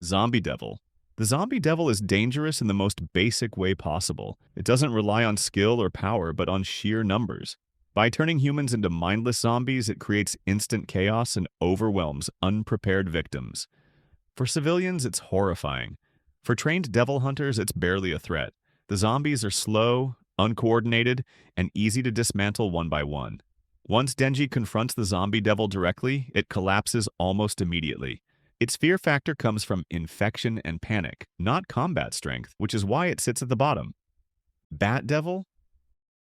Zombie Devil. The Zombie Devil is dangerous in the most basic way possible. It doesn't rely on skill or power, but on sheer numbers. By turning humans into mindless zombies, it creates instant chaos and overwhelms unprepared victims. For civilians, it's horrifying. For trained devil hunters, it's barely a threat. The zombies are slow, uncoordinated, and easy to dismantle one by one. Once Denji confronts the zombie devil directly, it collapses almost immediately. Its fear factor comes from infection and panic, not combat strength, which is why it sits at the bottom. Bat Devil?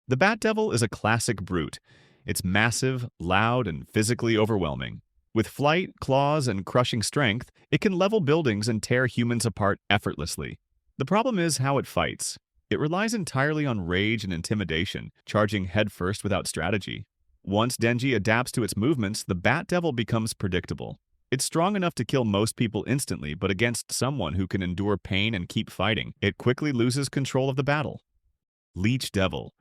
The Bat Devil is a classic brute. It's massive, loud, and physically overwhelming. With flight, claws, and crushing strength, it can level buildings and tear humans apart effortlessly. The problem is how it fights. It relies entirely on rage and intimidation, charging headfirst without strategy. Once Denji adapts to its movements, the Bat Devil becomes predictable. It's strong enough to kill most people instantly, but against someone who can endure pain and keep fighting, it quickly loses control of the battle. Leech Devil.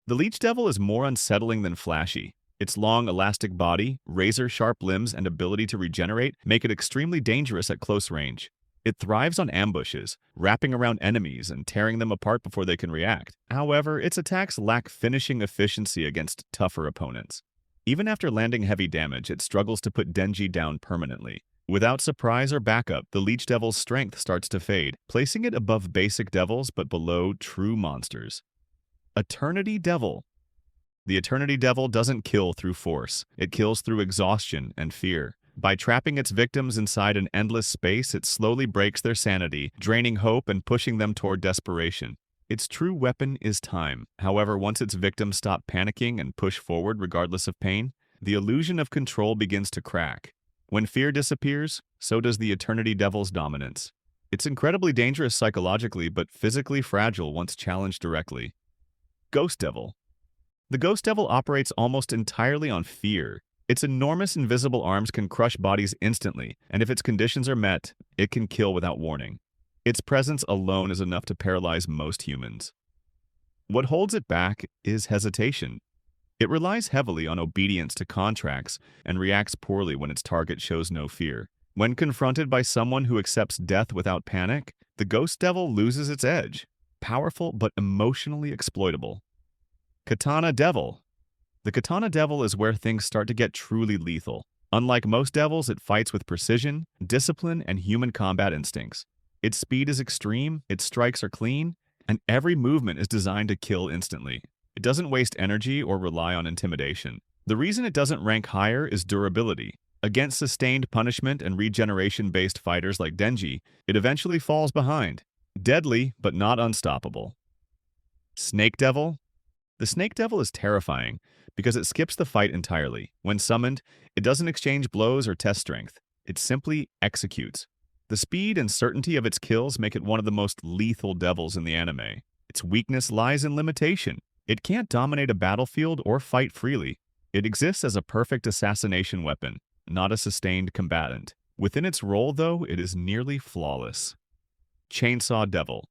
The Leech Devil is more unsettling than flashy. Its long, elastic body, razor-sharp limbs, and ability to regenerate make it extremely dangerous at close range. It thrives on ambushes, wrapping around enemies and tearing them apart before they can react. However, its attacks lack finishing efficiency against tougher opponents. Even after landing heavy damage, it struggles to put Denji down permanently. Without surprise or backup, the Leech Devil's strength starts to fade, placing it above basic devils but below true monsters. Eternity Devil. The Eternity Devil doesn't kill through force. It kills through exhaustion and fear. By trapping its victims inside an endless space, it slowly breaks their sanity, draining hope and pushing them toward desperation. Its true weapon is time. However, once its victims stop panicking and push forward regardless of pain, the illusion of control begins to crack. When fear disappears, so does the Eternity Devil's dominance. It's incredibly dangerous psychologically, but physically fragile once challenged directly. Ghost Devil. The Ghost Devil operates almost entirely on fear. Its enormous invisible arms can crush bodies instantly, and if its conditions are met, it can kill without warning. Its presence alone is enough to paralyze most humans. What holds it back is hesitation. It relies heavily on obedience to contracts and reacts poorly when its target shows no fear. When confronted by someone who accepts death without panic, the Ghost Devil loses its edge. Powerful but emotionally exploitable. Katana Devil. The Katana Devil is where things start to get truly lethal. Unlike most devils, it fights with precision, discipline, and human combat instincts. Its speed is extreme, its strikes are clean, and every movement is designed to kill instantly. It doesn't waste energy or rely on intimidation. The reason it doesn't rank higher is durability. Against sustained punishment and regeneration-based fighters like Denji, it eventually falls behind. Deadly, but not unstoppable. Snake Devil. The Snake Devil is terrifying because it skips the fight entirely. When summoned, it doesn't exchange blows or test strength. It simply executes. The speed and certainty of its kills make it one of the most lethal devils in the anime. Its weakness lies in limitation. It can't dominate a battlefield or fight freely. It exists as a perfect assassination weapon, not a sustained combatant. Within its role, though, it is nearly flawless. Chainsaw Devil.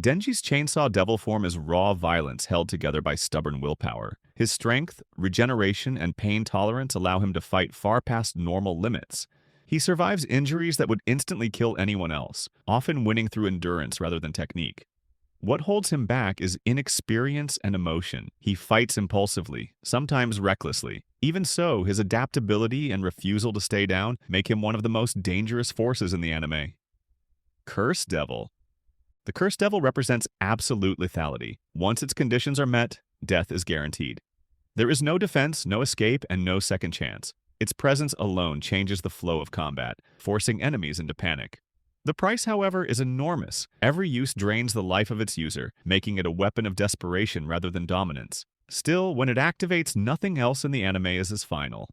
Denji's Chainsaw Devil form is raw violence held together by stubborn willpower. His strength, regeneration, and pain tolerance allow him to fight far past normal limits. He survives injuries that would instantly kill anyone else, often winning through endurance rather than technique. What holds him back is inexperience and emotion. He fights impulsively, sometimes recklessly. Even so, his adaptability and refusal to stay down make him one of the most dangerous forces in the anime. Curse Devil. The Curse Devil represents absolute lethality. Once its conditions are met, death is guaranteed. There is no defense, no escape, and no second chance. Its presence alone changes the flow of combat, forcing enemies into panic. The price, however, is enormous. Every use drains the life of its user, making it a weapon of desperation rather than dominance. Still, when it activates, nothing else in the anime is as final.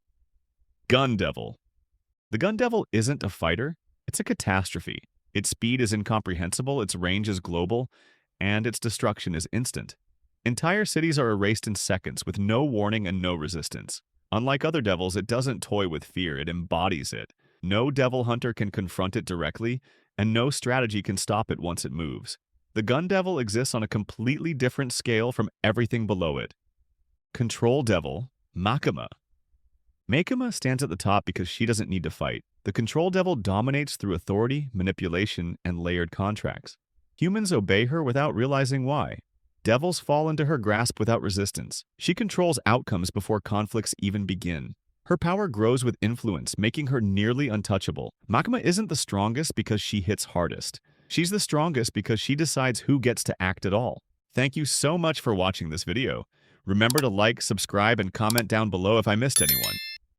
Gun Devil. The Gun Devil isn't a fighter, it's a catastrophe. Its speed is incomprehensible, its range is global, and its destruction is instant. Entire cities are erased in seconds with no warning and no resistance. Unlike other devils, it doesn't toy with fear, it embodies it. No devil hunter can confront it directly, and no strategy can stop it once it moves. The Gun Devil exists on a completely different scale from everything below it. Control Devil, Makima. Makima stands at the top because she doesn't need to fight. The Control Devil dominates through authority, manipulation, and layered contracts. Humans obey her without realizing why. Devils fall into her grasp without resistance. She controls outcomes before conflicts even begin. Her power grows with influence, making her nearly untouchable. Makima isn't the strongest because she hits hardest. She's the strongest because she decides who gets to act at all. Thank you so much for watching this video. Remember to like, subscribe, and comment down below if I missed anyone.